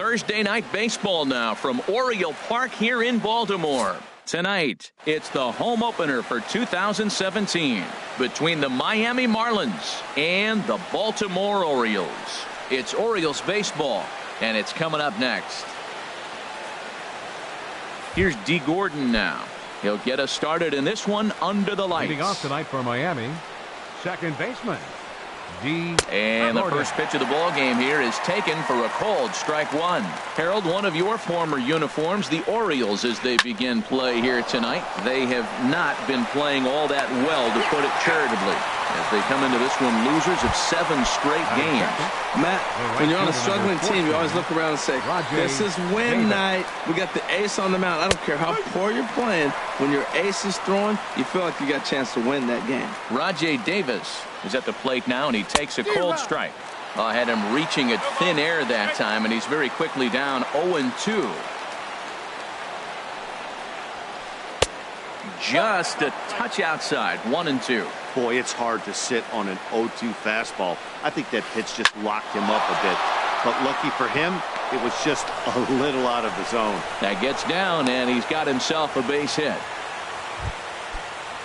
Thursday night baseball now from Oriole Park here in Baltimore. Tonight, it's the home opener for 2017 between the Miami Marlins and the Baltimore Orioles. It's Orioles baseball, and it's coming up next. Here's D. Gordon now. He'll get us started in this one under the lights. Leading off tonight for Miami, second baseman, D. And the first pitch of the ball game here is taken for a called strike one. Harold, one of your former uniforms, the Orioles, as they begin play here tonight. They have not been playing all that well, to put it charitably, as they come into this one losers of 7 straight games. Matt, when you're on a struggling team, you always look around and say, this is win night. We got the ace on the mound. I don't care how poor you're playing. When your ace is throwing, you feel like you got a chance to win that game. Rajai Davis is at the plate now, and he takes a cold strike. I had him reaching at thin air that time, and he's very quickly down 0-2. Just a touch outside, 1-2. Boy, it's hard to sit on an 0-2 fastball. I think that pitch just locked him up a bit. But lucky for him, it was just a little out of the zone. That gets down, and he's got himself a base hit.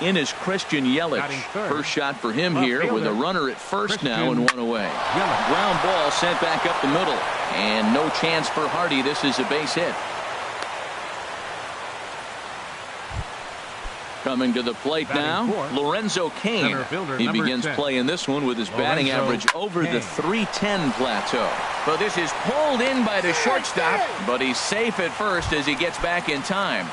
In is Christian Yelich. First shot for him here with a runner at first now and 1 away. Ground ball sent back up the middle. And no chance for Hardy. This is a base hit. Coming to the plate now, Lorenzo Cain. He begins playing this one with his batting average over the .310 plateau. But this is pulled in by the shortstop, but he's safe at first as he gets back in time.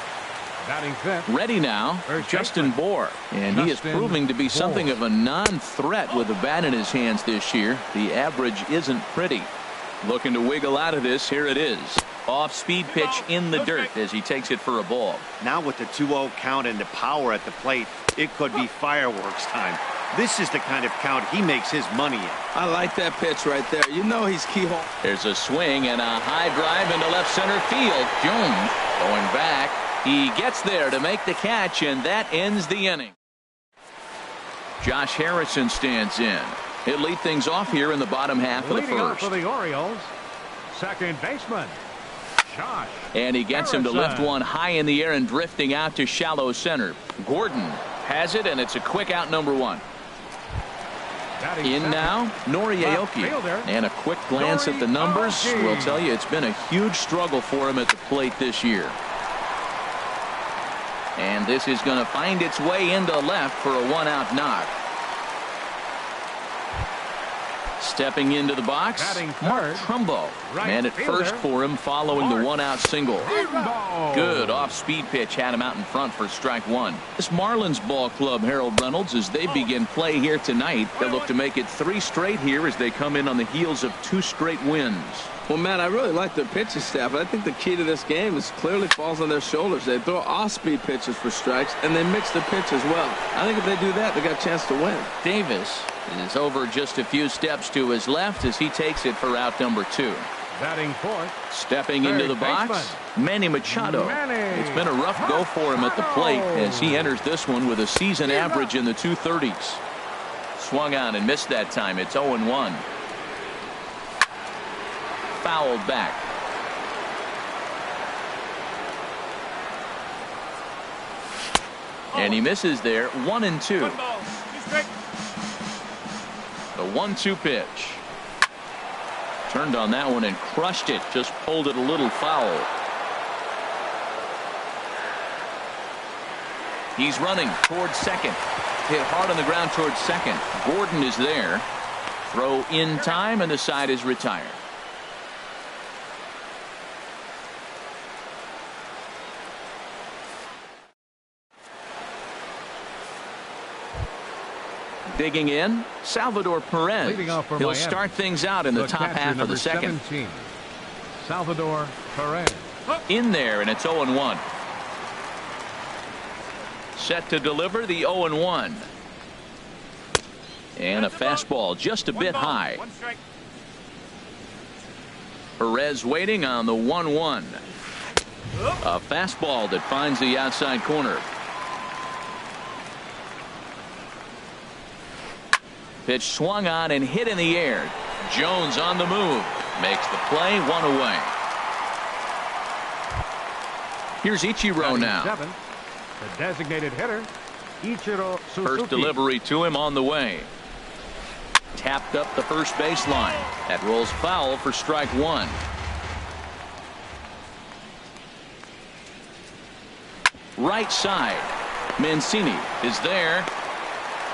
Ready now, Justin Bour, and he is proving to be something of a non-threat with a bat in his hands this year. The average isn't pretty. Looking to wiggle out of this. Here it is. Off-speed pitch in the dirt as he takes it for a ball. Now with the 2-0 count and the power at the plate, it could be fireworks time. This is the kind of count he makes his money in. I like that pitch right there. You know he's keyhole. There's a swing and a high drive into left center field. Jones going back. He gets there to make the catch, and that ends the inning. Josh Harrison stands in. He'll lead things off here in the bottom half of the first. For the Orioles, second baseman, Josh. And he gets him to lift one high in the air and drifting out to shallow center. Gordon has it, and it's a quick out, number 1. In now, Nori Aoki. And a quick glance at the numbers will tell you it's been a huge struggle for him at the plate this year. And this is going to find its way into left for a 1-out knock. Stepping into the box, Mark Trumbo. Man at first for him following the 1-out single. Good off-speed pitch had him out in front for strike 1. This Marlins ball club, Harold Reynolds, as they begin play here tonight, they'll look to make it 3 straight here as they come in on the heels of 2 straight wins. Well, Matt, I really like their pitching staff. I think the key to this game is clearly falls on their shoulders. They throw off-speed pitches for strikes, and they mix the pitch as well. I think if they do that, they got a chance to win. Davis is over just a few steps to his left as he takes it for out number 2. Batting fourth. Stepping into the box, Manny Machado. It's been a rough go for him at the plate as he enters this one with a season average in the 230s. Swung on and missed that time. It's 0-1. Fouled back. And he misses there. 1-2. The 1-2 pitch. Turned on that one and crushed it. Just pulled it a little foul. He's running towards second. Hit hard on the ground towards second. Gordon is there. Throw in time, and the side is retired. Digging in, Salvador Perez. He'll start things out in the top half of the second. 17, Salvador Perez. In there, and it's 0-1. Set to deliver the 0-1. And a fastball just a bit high. Perez waiting on the 1-1. A fastball that finds the outside corner. Pitch swung on and hit in the air. Jones on the move. Makes the play, 1 away. Here's Ichiro now. The designated hitter, Ichiro Suzuki. First delivery to him on the way. Tapped up the first baseline. That rolls foul for strike one. Right side. Mancini is there.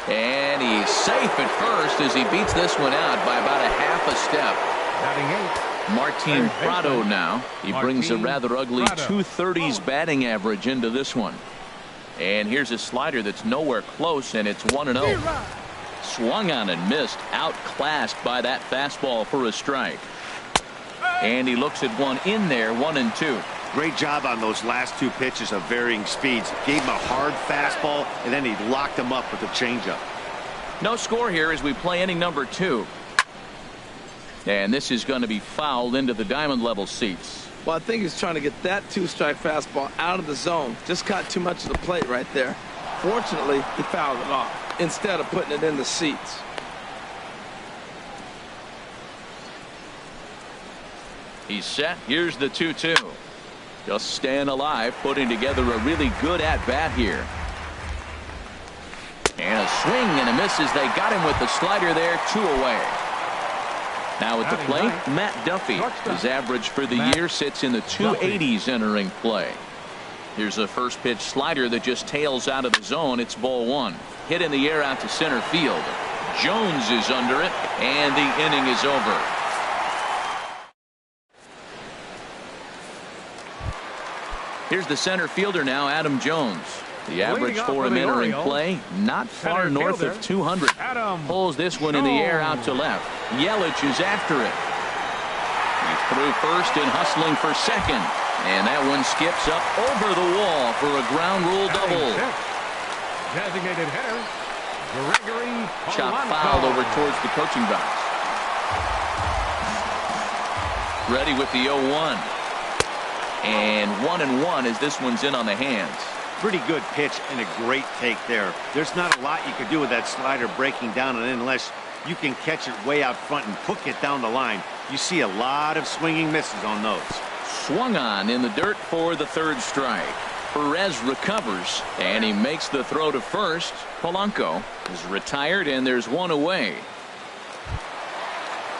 And he's safe at first as he beats this one out by about a half a step. Batting eighth. Martin Prado now. He brings a rather ugly 230s batting average into this one. And here's a slider that's nowhere close, and it's 1-0. Swung on and missed. Outclassed by that fastball for a strike. And he looks at one in there, 1-2. Great job on those last two pitches of varying speeds. Gave him a hard fastball, and then he locked him up with a changeup. No score here as we play inning number 2. And this is going to be fouled into the diamond level seats. Well, I think he's trying to get that 2-strike fastball out of the zone. Just caught too much of the plate right there. Fortunately, he fouled it off instead of putting it in the seats. He's set. Here's the 2-2. Just staying alive, putting together a really good at-bat here. And a swing and a miss as they got him with the slider there, 2 away. Now at the plate, Matt Duffy. His average for the year sits in the 280s entering play. Here's a first pitch slider that just tails out of the zone. It's ball 1. Hit in the air out to center field. Jones is under it, and the inning is over. Here's the center fielder now, Adam Jones. The average for him entering play, not far north of 200. Pulls this one in the air out to left. Yelich is after it. He's through first and hustling for second. And that one skips up over the wall for a ground rule double. Designated hitter, Gregory Chop fouled over towards the coaching box. Ready with the 0-1. And 1-1 as this one's in on the hands. Pretty good pitch and a great take there. There's not a lot you can do with that slider breaking down, and unless you can catch it way out front and hook it down the line, you see a lot of swinging misses on those. Swung on in the dirt for the 3rd strike. Perez recovers, and he makes the throw to first. Polanco is retired, and there's 1 away.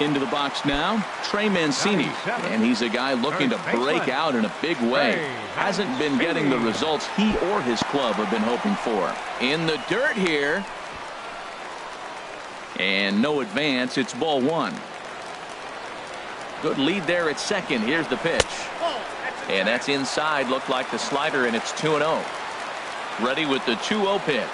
Into the box now, Trey Mancini, and he's a guy looking to break out in a big way. Hasn't been getting the results he or his club have been hoping for. In the dirt here, and no advance. It's ball 1. Good lead there at second. Here's the pitch, and that's inside. Looked like the slider, and it's 2-0. Ready with the 2-0 pitch.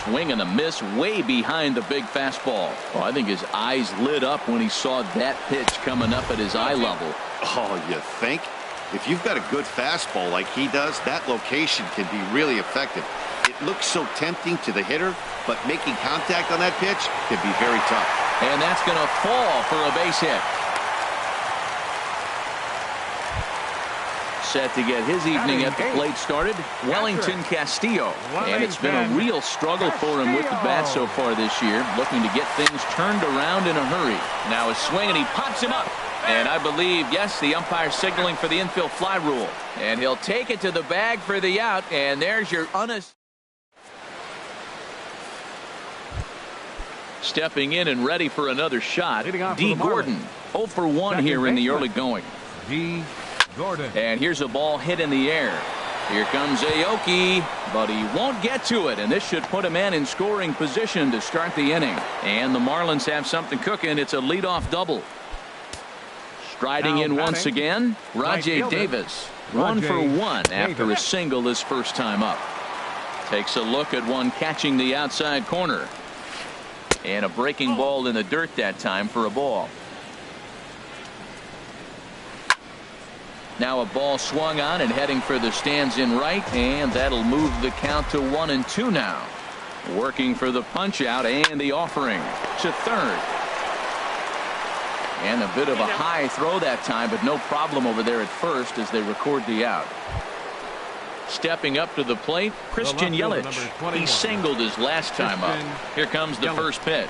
Swing and a miss way behind the big fastball. Oh, I think his eyes lit up when he saw that pitch coming up at his eye level. Oh, you think? If you've got a good fastball like he does, that location can be really effective. It looks so tempting to the hitter, but making contact on that pitch can be very tough. And that's going to fall for a base hit. Set to get his evening at the plate started, Wellington Castillo. And it's been a real struggle for him with the bat so far this year, looking to get things turned around in a hurry. Now a swing, and he pops him up. And I believe, yes, the umpire signaling for the infield fly rule. And he'll take it to the bag for the out, and there's your Stepping in and ready for another shot, D. Gordon. 0 for 1 here in the early going. D. Gordon. And here's a ball hit in the air. Here comes Aoki, but he won't get to it, and this should put a man in scoring position to start the inning. And the Marlins have something cooking. It's a leadoff double. Striding in once again, Rajay Davis. 1 for 1 after a single his first time up. Takes a look at one catching the outside corner. And a breaking ball in the dirt that time for a ball. Now a ball swung on and heading for the stands in right, and that'll move the count to 1-2 now. Working for the punch out and the offering to third. And a bit of a high throw that time, but no problem over there at first as they record the out. Stepping up to the plate, Christian Yelich. He singled his last time up. Here comes the first pitch.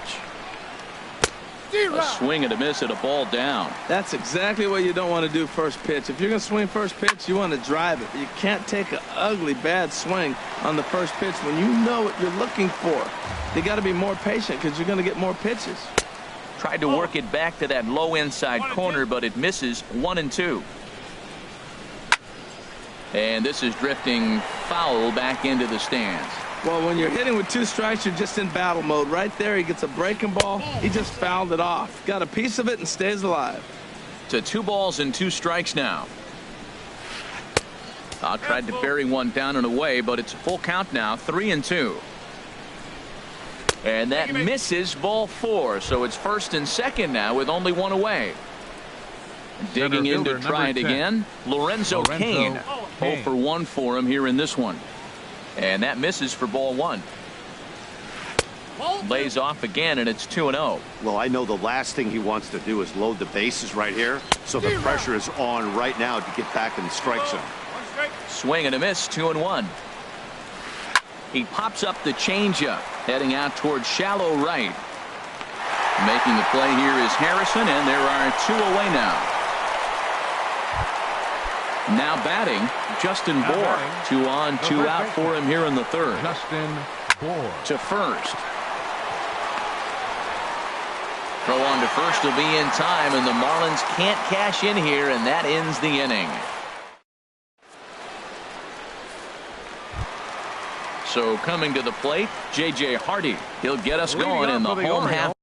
A swing and a miss at a ball down. That's exactly what you don't want to do first pitch. If you're going to swing first pitch, you want to drive it. You can't take an ugly, bad swing on the first pitch when you know what you're looking for. You got to be more patient because you're going to get more pitches. Tried to work it back to that low inside corner, but it misses. 1-2. And this is drifting foul back into the stands. Well, when you're hitting with 2 strikes, you're just in battle mode. Right there, he gets a breaking ball. He just fouled it off. Got a piece of it and stays alive. To 2 balls and 2 strikes now. Tried to bury one down and away, but it's a full count now. 3-2. And that misses, ball 4. So it's first and second now with only 1 away. Digging in to try it again. Lorenzo Cain. 0 for 1 for him here in this one. And that misses for ball 1. Lays off again, and it's 2-0. Well, I know the last thing he wants to do is load the bases right here. So the pressure is on right now to get back in the strike zone. Swing and a miss, 2-1. He pops up the changeup, heading out towards shallow right. Making the play here is Harrison, and there are 2 away now. Now batting, Justin Bohr. 2 on, 2 out for him here in the 3rd. Justin Bohr. To first. Throw on to first will be in time, and the Marlins can't cash in here, and that ends the inning. So coming to the plate, J.J. Hardy. He'll get us going in the home half.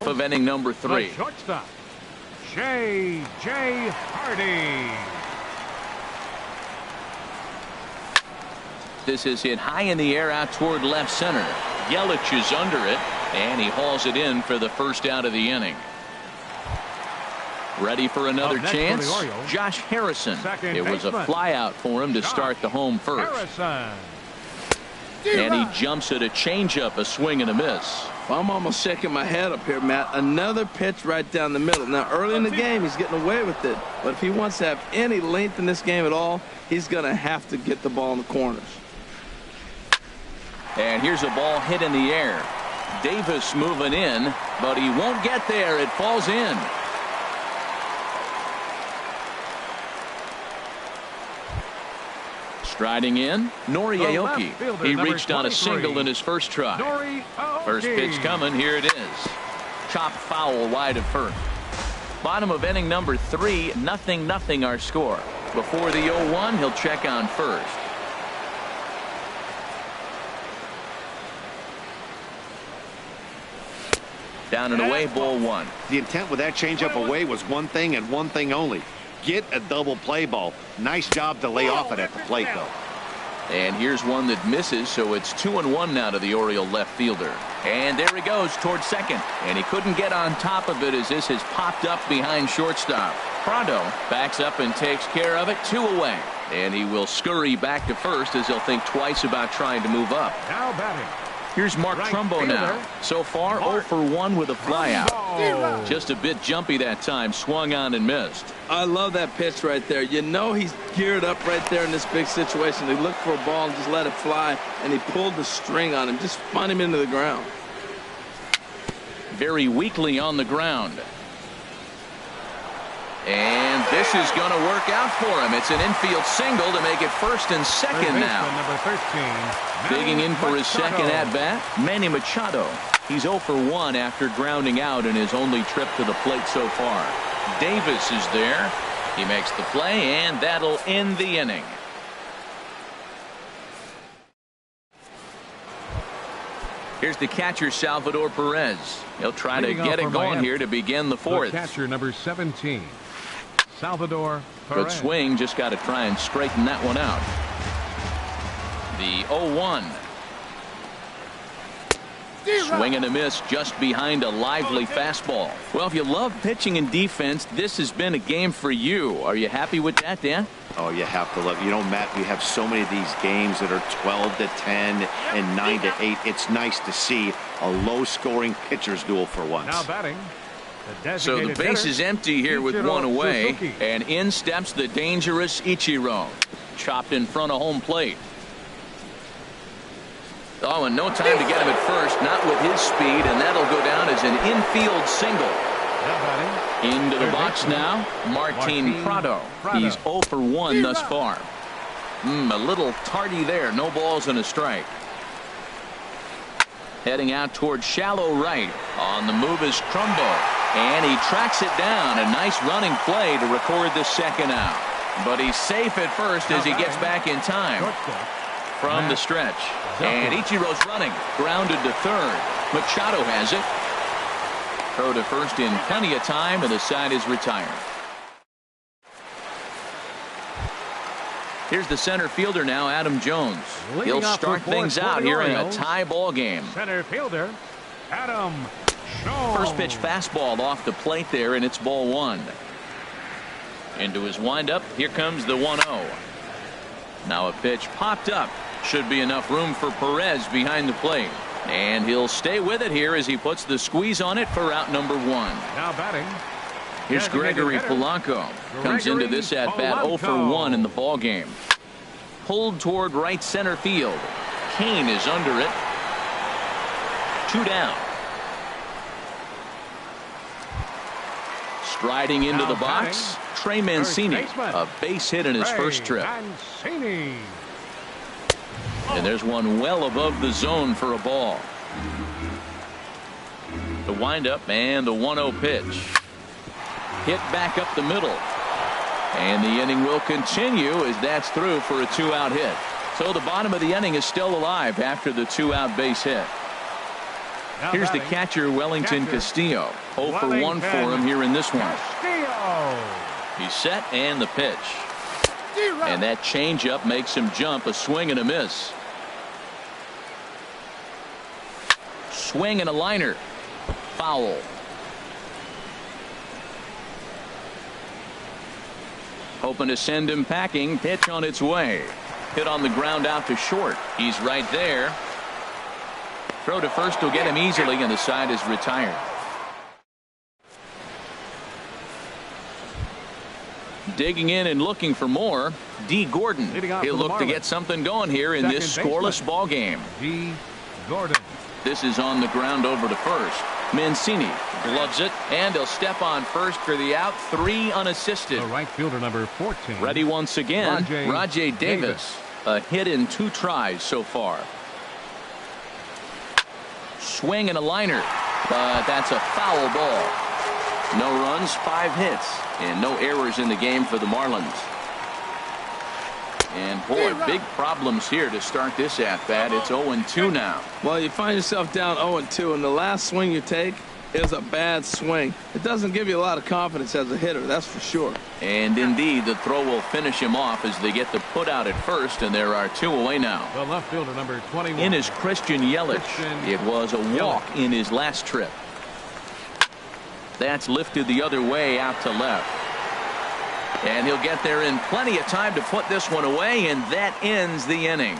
half of inning number 3. The shortstop, J.J. Hardy. This is hit high in the air out toward left center. Yelich is under it, and he hauls it in for the first out of the inning. Ready for another chance? Josh Harrison. It was a flyout for him to start the home first. And he jumps at a changeup, a swing and a miss. I'm almost shaking my head up here, Matt. Another pitch right down the middle. Now, early in the game, he's getting away with it. But if he wants to have any length in this game at all, he's going to have to get the ball in the corners. And here's a ball hit in the air. Davis moving in, but he won't get there. It falls in. Striding in, Nori Aoki. He reached on a single in his first try. First pitch coming. Here it is. Chop foul wide of first. Bottom of inning number 3, 0-0 our score. Before the 0-1, he'll check on first. Down and away, ball 1. The intent with that changeup away was one thing and one thing only. Get a double play ball. Nice job to lay off it at the plate, though. And here's one that misses, so it's 2-1 now to the Oriole left fielder. And there he goes towards second. And he couldn't get on top of it as this has popped up behind shortstop. Prado backs up and takes care of it. 2 away. And he will scurry back to first as he'll think twice about trying to move up. Now batting. Here's Mark Trumbo now. So far, 0 for 1 with a flyout. Just a bit jumpy that time. Swung on and missed. I love that pitch right there. You know he's geared up right there in this big situation. He looked for a ball and just let it fly, and he pulled the string on him. Just spun him into the ground. Very weakly on the ground. And this is going to work out for him. It's an infield single to make it first and second now. Number 13, digging in for his second at-bat, Manny Machado. He's 0 for 1 after grounding out in his only trip to the plate so far. Davis is there. He makes the play, and that'll end the inning. Here's the catcher, Salvador Perez. He'll try to get it going here to begin the 4th. The catcher, number 17, Salvador Perez. Good swing, just got to try and straighten that one out. The 0-1. Swing and a miss just behind a lively fastball. Well, if you love pitching and defense, this has been a game for you. Are you happy with that, Dan? Oh, you have to love. You know, Matt, we have so many of these games that are 12-10 and 9-8. It's nice to see a low-scoring pitcher's duel for once. Now batting. So the base is empty here with 1 away, and in steps the dangerous Ichiro. Chopped in front of home plate. Oh, and no time to get him at first, not with his speed, and that'll go down as an infield single. Into the box now, Martin Prado. He's 0 for 1 thus far. A little tardy there, no balls and a strike. Heading out towards shallow right. On the move is Trumbo, and he tracks it down. A nice running play to record the second out. But he's safe at first as he gets back in time. From the stretch. And Ichiro's running. Grounded to third. Machado has it. Throw to first in plenty of time, and the side is retired. Here's the center fielder now, Adam Jones. He'll start things out here in a tie ball game. Center fielder, Adam Jones. First pitch fastball off the plate there, and it's ball 1. Into his windup. Here comes the 1-0. Now a pitch popped up. Should be enough room for Perez behind the plate. And he'll stay with it here as he puts the squeeze on it for out number 1. Now batting. Here's Gregory Polanco. Comes into this at bat 0 for 1 in the ball game. Pulled toward right center field. Kane is under it. 2 down. Striding into the box, Trey Mancini. A base hit in his first trip. And there's one well above the zone for a ball. The windup and the 1-0 pitch. Hit back up the middle. And the inning will continue as that's through for a 2-out hit. So the bottom of the inning is still alive after the 2-out base hit. Here's the catcher, Wellington Castillo. 0 for 1 for him here in this one. He's set, and the pitch. And that changeup makes him jump. A swing and a miss. Swing and a liner. Foul. Hoping to send him packing. Pitch on its way. Hit on the ground out to short. He's right there. Throw to first will get him easily, and the side is retired. Digging in and looking for more, D. Gordon. He'll look to get something going here in this scoreless ball game. D. Gordon. This is on the ground over to first. Mancini gloves it, and he'll step on first for the out. 3 unassisted. The right fielder, number 14. Ready once again, Rajay Davis. A hit in 2 tries so far. Swing and a liner, but that's a foul ball. No runs, 5 hits, and no errors in the game for the Marlins. And boy, big problems here to start this at-bat. It's 0-2 now. Well, you find yourself down 0-2, and the last swing you take is a bad swing. It doesn't give you a lot of confidence as a hitter, that's for sure. And indeed, the throw will finish him off as they get the put out at first, and there are 2 away now. The left fielder, number 21. In is Christian Yelich. It was a walk in his last trip. That's lifted the other way out to left. And he'll get there in plenty of time to put this one away, and that ends the inning.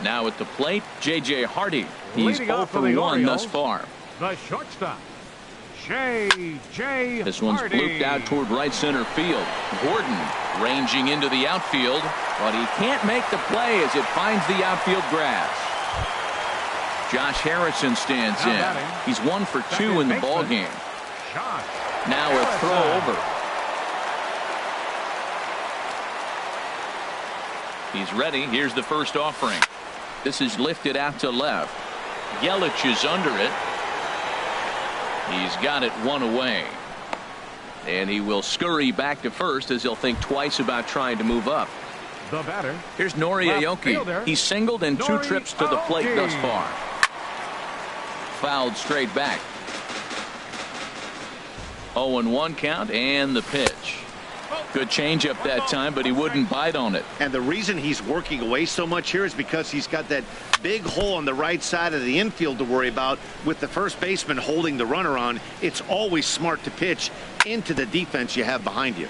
Now at the plate, J.J. Hardy. He's 0 for 1 thus far. The shortstop, J.J. This one's Hardy. blooped out toward right center field. Gordon ranging into the outfield, but he can't make the play as it finds the outfield grass. Josh Harrison stands in. He's 1 for 2 in the ball game. Now a throw over. He's ready. Here's the first offering. This is lifted out to left. Yelich is under it. He's got it 1 away. And he will scurry back to first as he'll think twice about trying to move up. The batter. Here's Nori Aoki. He's singled in 2 trips to the plate thus far. Fouled straight back. 0-1 count, and the pitch. Good changeup that time, but he wouldn't bite on it. And the reason he's working away so much here is because he's got that big hole on the right side of the infield to worry about. With the first baseman holding the runner on, it's always smart to pitch into the defense you have behind you.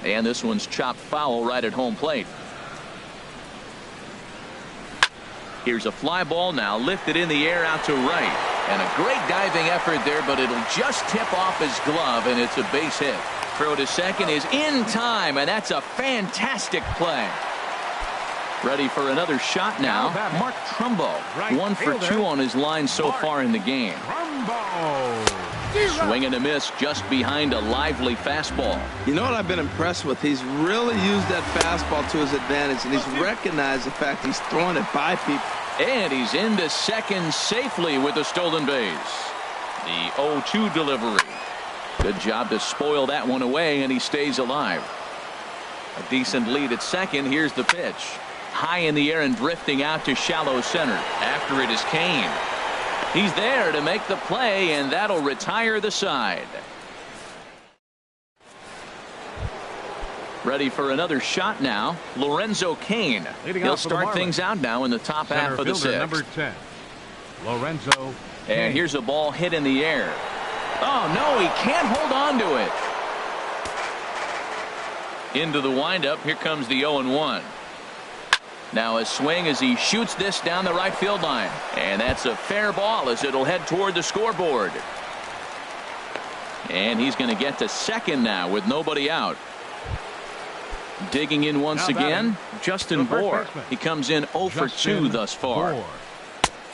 And this one's chopped foul right at home plate. Here's a fly ball now lifted in the air out to right. And a great diving effort there, but it'll just tip off his glove, and it's a base hit. Throw to second is in time, and that's a fantastic play. Ready for another shot now. Mark Trumbo, 1 for 2 on his line so far in the game. Swing and a miss just behind a lively fastball. You know what I've been impressed with? He's really used that fastball to his advantage, and he's recognized the fact he's throwing it by people. And he's into second safely with a stolen base. The 0-2 delivery. Good job to spoil that one away, and he stays alive. A decent lead at second. Here's the pitch. High in the air and drifting out to shallow center. After it is Kane. He's there to make the play, and that'll retire the side. Ready for another shot now. Lorenzo Kane. He'll start things out now in the top half of the 6th. Number 10, Lorenzo. And here's a ball hit in the air. Oh, no, he can't hold on to it. Into the windup. Here comes the 0-1. Now a swing as he shoots this down the right field line. And that's a fair ball as it'll head toward the scoreboard. And he's going to get to second now with nobody out. Digging in once again, Justin Bour. He comes in 0 for 2 thus far.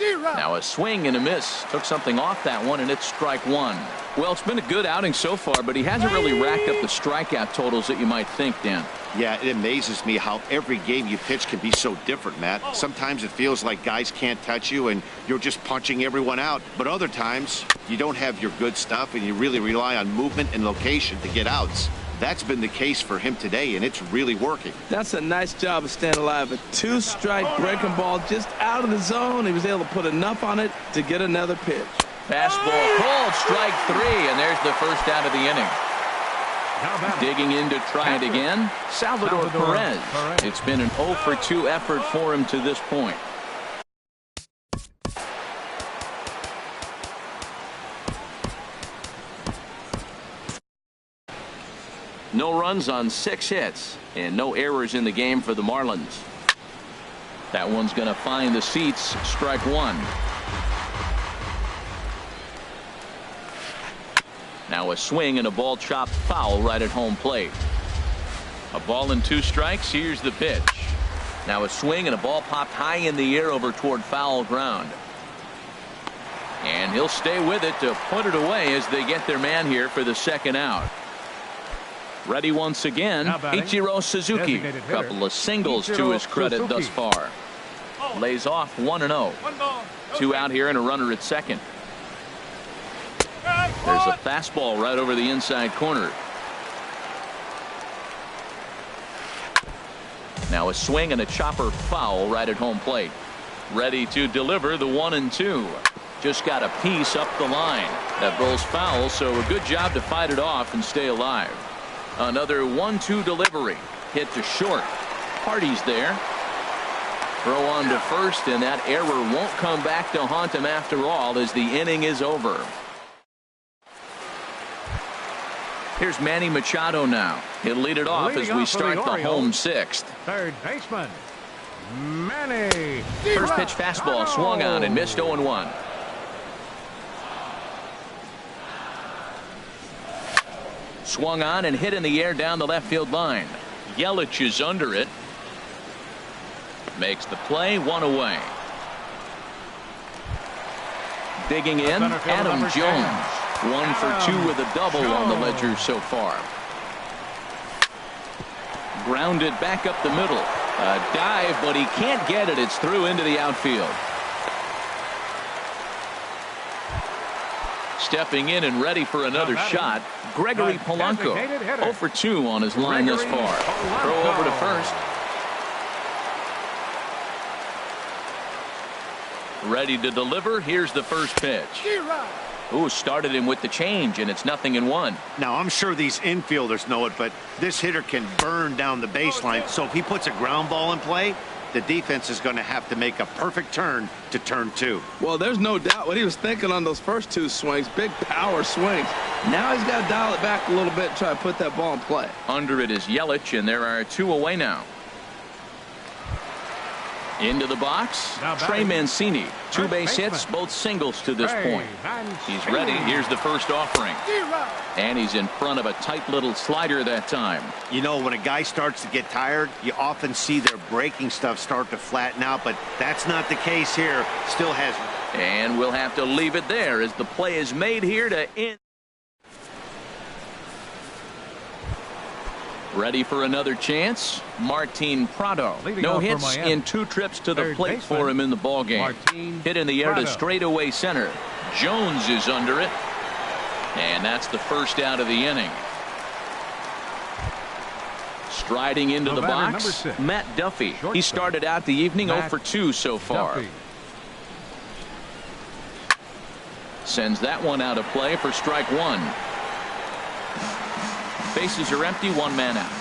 Now a swing and a miss. Took something off that one, and it's strike 1. Well, it's been a good outing so far, but he hasn't really racked up the strikeout totals that you might think, Dan. Yeah, it amazes me how every game you pitch can be so different, Matt. Sometimes it feels like guys can't touch you and you're just punching everyone out. But other times you don't have your good stuff and you really rely on movement and location to get outs. That's been the case for him today, and it's really working. That's a nice job of staying alive. A two-strike breaking ball just out of the zone. He was able to put enough on it to get another pitch. Fastball called, strike 3, and there's the first out of the inning. Digging in to try it again, Salvador Perez. It's been an 0 for 2 effort for him to this point. No runs on 6 hits and no errors in the game for the Marlins. That one's going to find the seats. Strike 1. Now a swing and a ball chopped foul right at home plate. A ball and 2 strikes. Here's the pitch. Now a swing and a ball popped high in the air over toward foul ground. And he'll stay with it to put it away as they get their man here for the second out. Ready once again, Ichiro Suzuki. Couple of singles to his credit thus far. Lays off 1-0. 2 out here and a runner at second. There's a fastball right over the inside corner. Now a swing and a chopper foul right at home plate. Ready to deliver the 1-2. Just got a piece up the line. That rolls foul, so a good job to fight it off and stay alive. Another 1-2 delivery. Hit to short. Hardy's there. Throw on to first, and that error won't come back to haunt him after all as the inning is over. Here's Manny Machado now. He'll lead it off as we start the home 6th. Third baseman, Manny. First pitch fastball swung on and missed 0-1. Swung on and hit in the air down the left field line. Yelich is under it. Makes the play, 1 away. Digging in, Adam Jones. 1 for 2 with a double on the ledger so far. Grounded back up the middle. A dive, but he can't get it. It's through into the outfield. Stepping in and ready for another shot, Gregory Polanco. 0 for 2 on his line thus far. Throw over to first. Ready to deliver. Here's the first pitch. Ooh, started him with the change, and it's 0-1. Now, I'm sure these infielders know it, but this hitter can burn down the baseline. So if he puts a ground ball in play, the defense is going to have to make a perfect turn to turn 2. Well, there's no doubt what he was thinking on those first 2 swings. Big power swings. Now he's got to dial it back a little bit and try to put that ball in play. Under it is Yelich, and there are 2 away now. Into the box, Trey Mancini. 2 base hits, both singles to this point. He's ready. Here's the first offering. And he's in front of a tight little slider that time. You know, when a guy starts to get tired, you often see their breaking stuff start to flatten out, but that's not the case here. Still has. And we'll have to leave it there as the play is made here to end. Ready for another chance. Martin Prado. No hits in 2 trips to the plate for him in the ballgame. Hit in the air to straightaway center. Jones is under it. And that's the first out of the inning. Striding into the box, Matt Duffy. He started out the evening 0 for 2 so far. Sends that one out of play for strike 1. Bases are empty, 1 man out.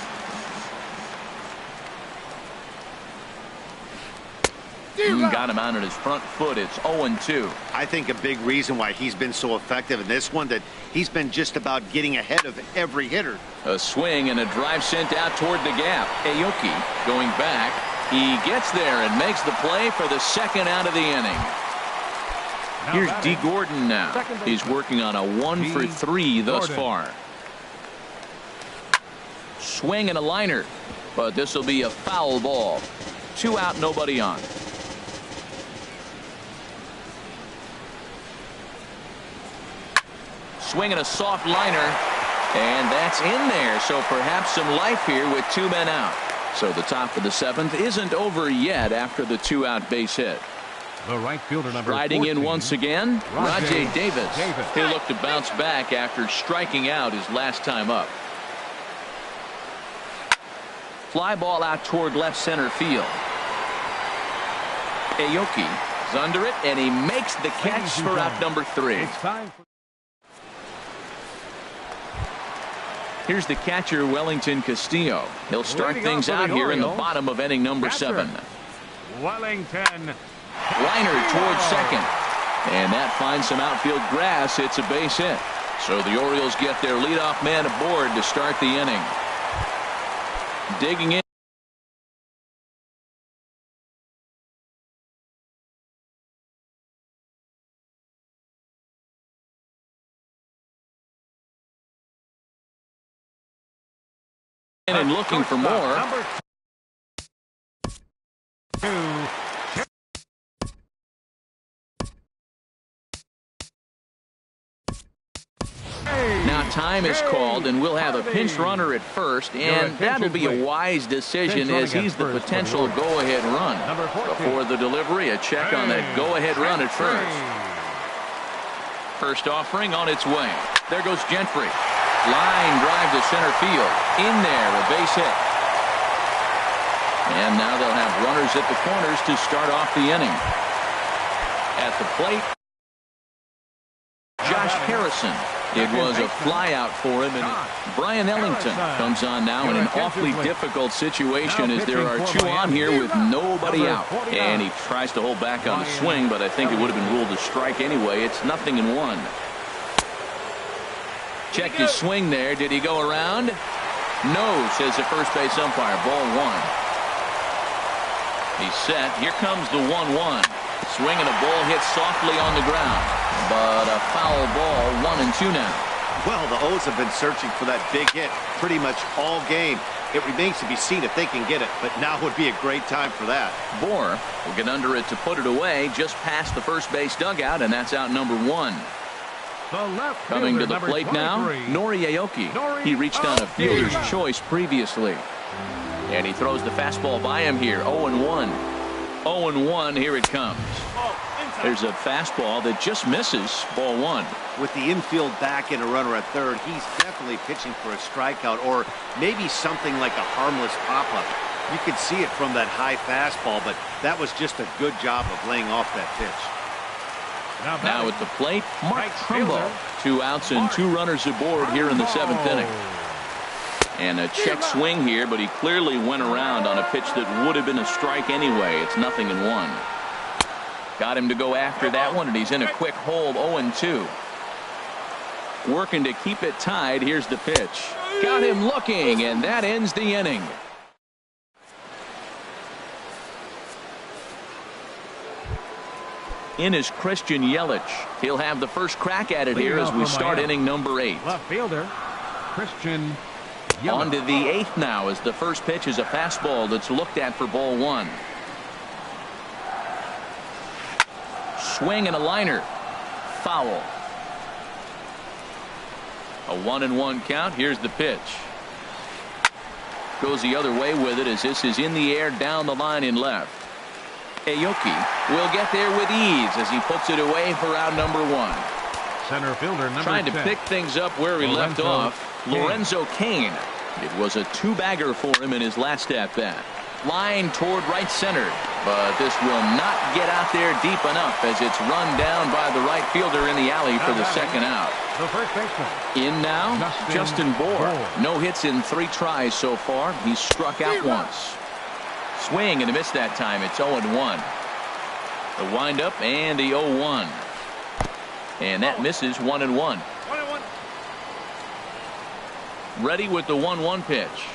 Got him out on his front foot. It's 0-2. I think a big reason why he's been so effective in this one, that he's been just about getting ahead of every hitter. A swing and a drive sent out toward the gap. Aoki going back. He gets there and makes the play for the second out of the inning. Here's D. Gordon now. He's working on a 1 for 3 thus far. Swing and a liner, but this will be a foul ball. 2 out, nobody on. Swing and a soft liner, and that's in there. So perhaps some life here with 2 men out. So the top of the 7th isn't over yet after the 2-out base hit. The right fielder, number 14, riding in once again, Rajay Davis. Davis. He'll look to bounce back after striking out his last time up. fly ball out toward left center field. Aoki is under it, and he makes the catch for out number 3. Here's the catcher, Wellington Castillo. He'll start things out here in the bottom of inning number 7. Wellington. Liner towards second. And that finds some outfield grass. It's a base hit. So the Orioles get their leadoff man aboard to start the inning. Digging in. And looking for more. Now time is called, and we'll have a pinch runner at first, and that'll be a wise decision as he's the potential go-ahead run. Before the delivery, a check on that go-ahead run at first. First offering on its way. There goes Gentry. Line drive to center field. In there, a base hit. And now they'll have runners at the corners to start off the inning. At the plate, Josh Harrison. It was a flyout for him, and Brian Ellington comes on now in an awfully difficult situation as there are 2 on here with nobody out. And he tries to hold back on the swing, but I think it would have been ruled a strike anyway. It's 0-1. Check his swing there. Did he go around? No, says the first base umpire. Ball 1. He's set. Here comes the 1-1. Swing and a ball hit softly on the ground. But a foul ball, 1-2 now. Well, the O's have been searching for that big hit pretty much all game. It remains to be seen if they can get it, but now would be a great time for that. Bohr will get under it to put it away just past the first base dugout, and that's out number 1. Coming to the plate now, Nori Aoki. He reached on a fielder's choice previously. And he throws the fastball by him here, 0-1. 0-1, here it comes. There's a fastball that just misses, ball 1. With the infield back and a runner at third, he's definitely pitching for a strikeout or maybe something like a harmless pop-up. You could see it from that high fastball, but that was just a good job of laying off that pitch. Now at the plate, Mark Trumbo. 2 outs and 2 runners aboard here in the 7th inning. And a check swing here, but he clearly went around on a pitch that would have been a strike anyway. It's 0-1. Got him to go after that one, and he's in a quick hold, 0-2. Working to keep it tied. Here's the pitch. Got him looking, and that ends the inning. In is Christian Yelich. He'll have the first crack at it here as we start inning number 8. Left fielder, Christian Yelich. On to the 8th now as the first pitch is a fastball that's looked at for ball 1. Swing and a liner. Foul. A 1-1 count. Here's the pitch. Goes the other way with it as this is in the air down the line in left. Aoki will get there with ease as he puts it away for out number 1. Center fielder number Trying to 10. pick things up where he left off. Lorenzo Cain. It was a 2-bagger for him in his last at-bat. Line toward right center, but this will not get out there deep enough as it's run down by the right fielder in the alley for the second out. The first baseman. In now, Justin Bohr. No hits in 3 tries so far. He's struck out once. Swing and a miss that time. It's 0-1. The windup and the 0-1. And that misses 1-1. Ready with the 1-1 pitch.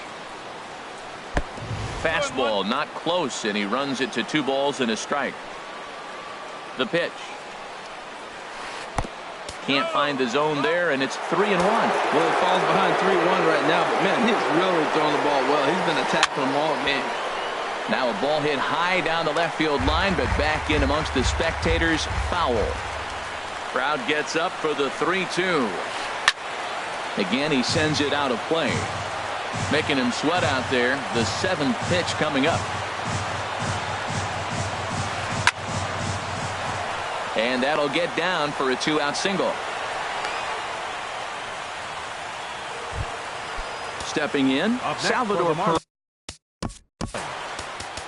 Fastball not close, and he runs it to 2 balls and a strike. The pitch. Can't find the zone there, and it's 3-1. Well, it falls behind 3-1 right now, but man, he's really throwing the ball well. He's been attacking them all game. Now a ball hit high down the left field line, but back in amongst the spectators. Foul. Crowd gets up for the 3-2. Again, he sends it out of play. Making him sweat out there. The 7th pitch coming up. And that'll get down for a 2-out single. Stepping in, Salvador.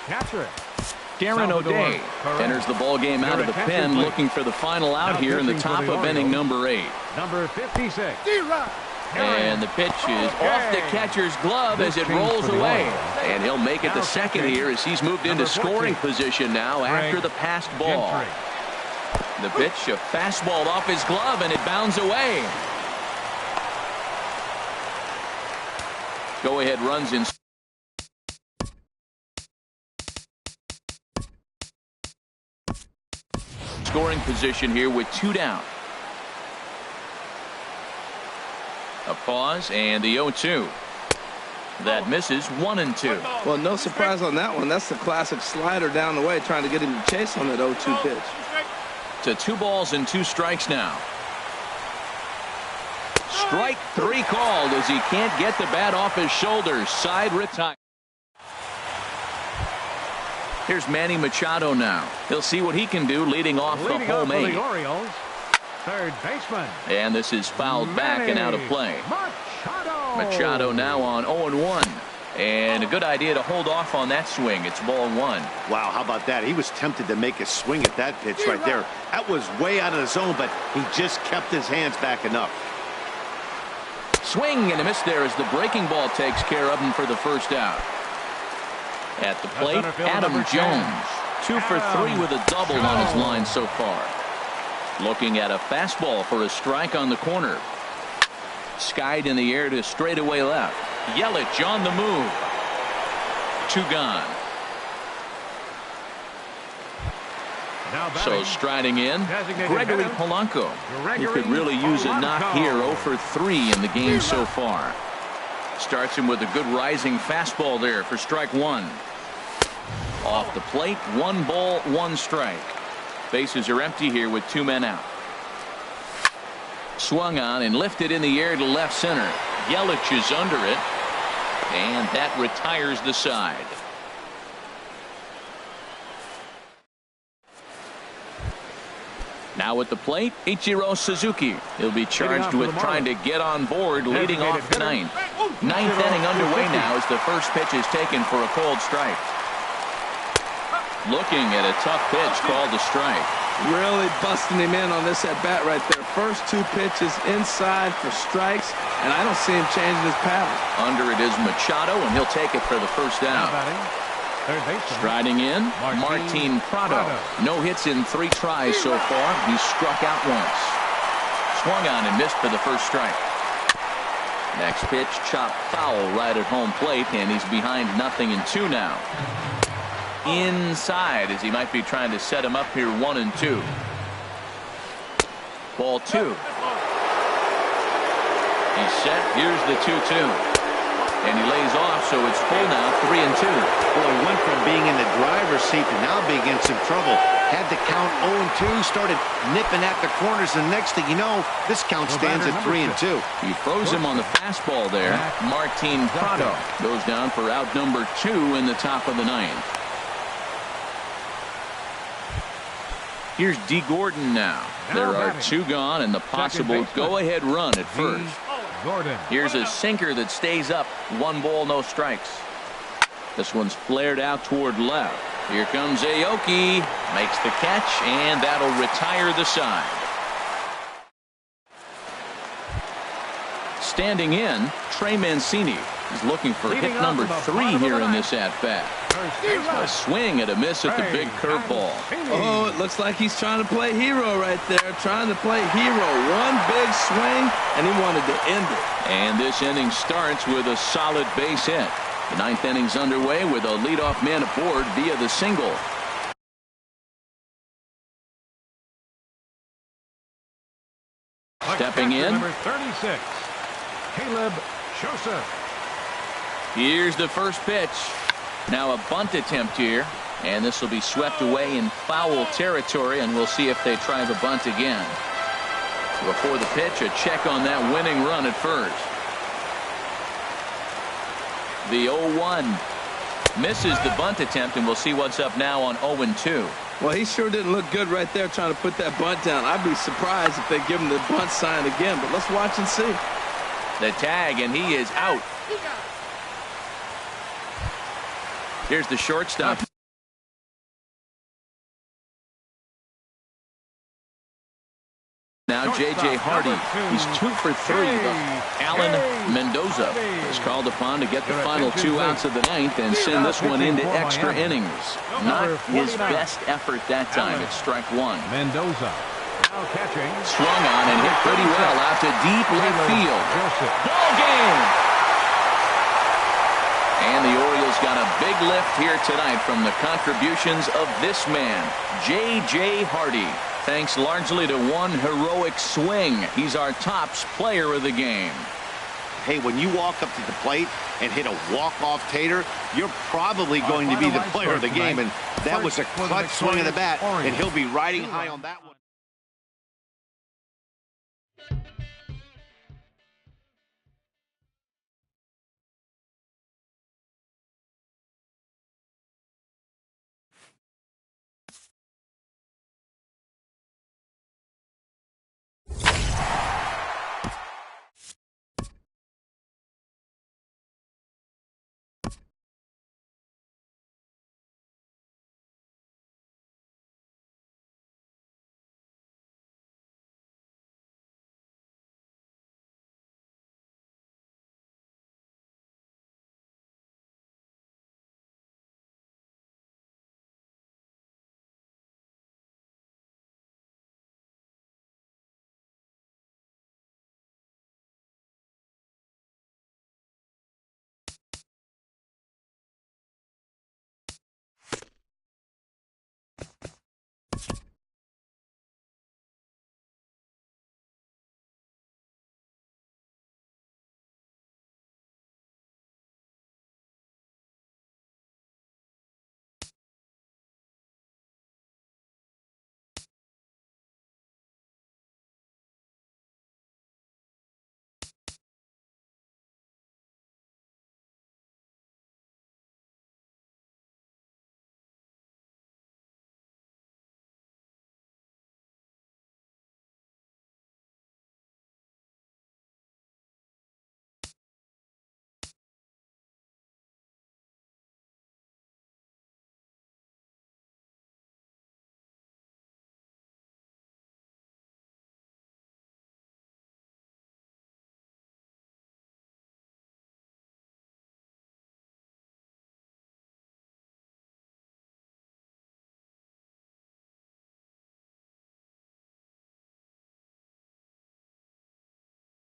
Catcher. Darren O'Day enters the ball game out of the pen, looking for the final out here in the top of inning number 8. Number 56. And the pitch is off the catcher's glove as it rolls away. And he'll make it the second here as he's moved into scoring position now after the passed ball. The pitch, a fastball off his glove, and it bounds away. Go-ahead runs in. Scoring position here with 2 down. A pause and the 0-2. That misses 1-2. Well, no surprise on that one. That's the classic slider down the way, trying to get him to chase on that 0-2 pitch. To 2 balls and 2 strikes now. Strike 3 called as he can't get the bat off his shoulders. Side retire. Here's Manny Machado now. He'll see what he can do leading off the home 8. Orioles, third baseman. And this is fouled back and out of play. Machado now on 0-1. And a good idea to hold off on that swing. It's ball 1. Wow, how about that? He was tempted to make a swing at that pitch right there. That was way out of the zone, but he just kept his hands back enough. Swing and a miss there as the breaking ball takes care of him for the first out. At the plate, Adam Jones. 2 for 3 with a double on his line so far. Looking at a fastball for a strike on the corner. Skied in the air to straightaway left. Yelich on the move. 2 gone. So striding in, Gregory Polanco. He could really use a knock here. 0 for 3 in the game so far. Starts him with a good rising fastball there for strike 1. Off the plate, 1 ball, 1 strike. Bases are empty here with 2 men out. Swung on and lifted in the air to left center. Yelich is under it. And that retires the side. Now at the plate, Ichiro Suzuki. He'll be charged with trying to get on board leading off the 9th. 9th inning underway now as the first pitch is taken for a cold strike. Looking at a tough pitch called a strike. Really busting him in on this at bat right there. First 2 pitches inside for strikes, and I don't see him changing his pattern. Under it is Machado, and he'll take it for the first down. Striding in, Martin Prado. No hits in 3 tries so far. He struck out once. Swung on and missed for the first strike. Next pitch, chopped foul right at home plate, and he's behind 0-2 now. Inside as he might be trying to set him up here 1-2. Ball 2. He's set. Here's the 2-2. And he lays off, so it's full now, 3-2. Well, he went from being in the driver's seat to now being in some trouble. Had the count 0-2, started nipping at the corners, and next thing you know, this count stands at 3-2. He froze him on the fastball there. Martin Prado goes down for out number 2 in the top of the 9th. Here's D. Gordon now. There are 2 gone and the possible go-ahead run at first. Here's a sinker that stays up. 1 ball, no strikes. This one's flared out toward left. Here comes Aoki. Makes the catch, and that'll retire the side. Standing in, Trey Mancini is looking for hit number 3 here in this at-bat. A swing and a miss at the big curveball. Oh, it looks like he's trying to play hero right there. Trying to play hero. 1 big swing, and he wanted to end it. And this inning starts with a solid base hit. The 9th inning's underway with a leadoff man aboard via the single. Stepping in, number 36, Caleb Joseph. Here's the first pitch. Now a bunt attempt here, and this will be swept away in foul territory, and we'll see if they try the bunt again. Before the pitch, a check on that winning run at first. The 0-1 misses the bunt attempt, and we'll see what's up now on 0-2. Well, he sure didn't look good right there trying to put that bunt down. I'd be surprised if they give him the bunt sign again, but let's watch and see. The tag, and he is out. Here's the shortstop. Now J.J. Hardy, he's 2 for 3. Alan Mendoza is called upon to get the final 2 outs of the 9th and send this one into extra innings. Not his best effort that time. It's strike 1. Mendoza now catching. Swung on and hit pretty well out to deep left field. Ball game! And the Orioles got a big lift here tonight from the contributions of this man, J.J. Hardy. Thanks largely to one heroic swing. He's our tops player of the game. Hey, when you walk up to the plate and hit a walk-off tater, you're probably going to be the player of the game. And that was a clutch swing of the bat, and he'll be riding high on that one.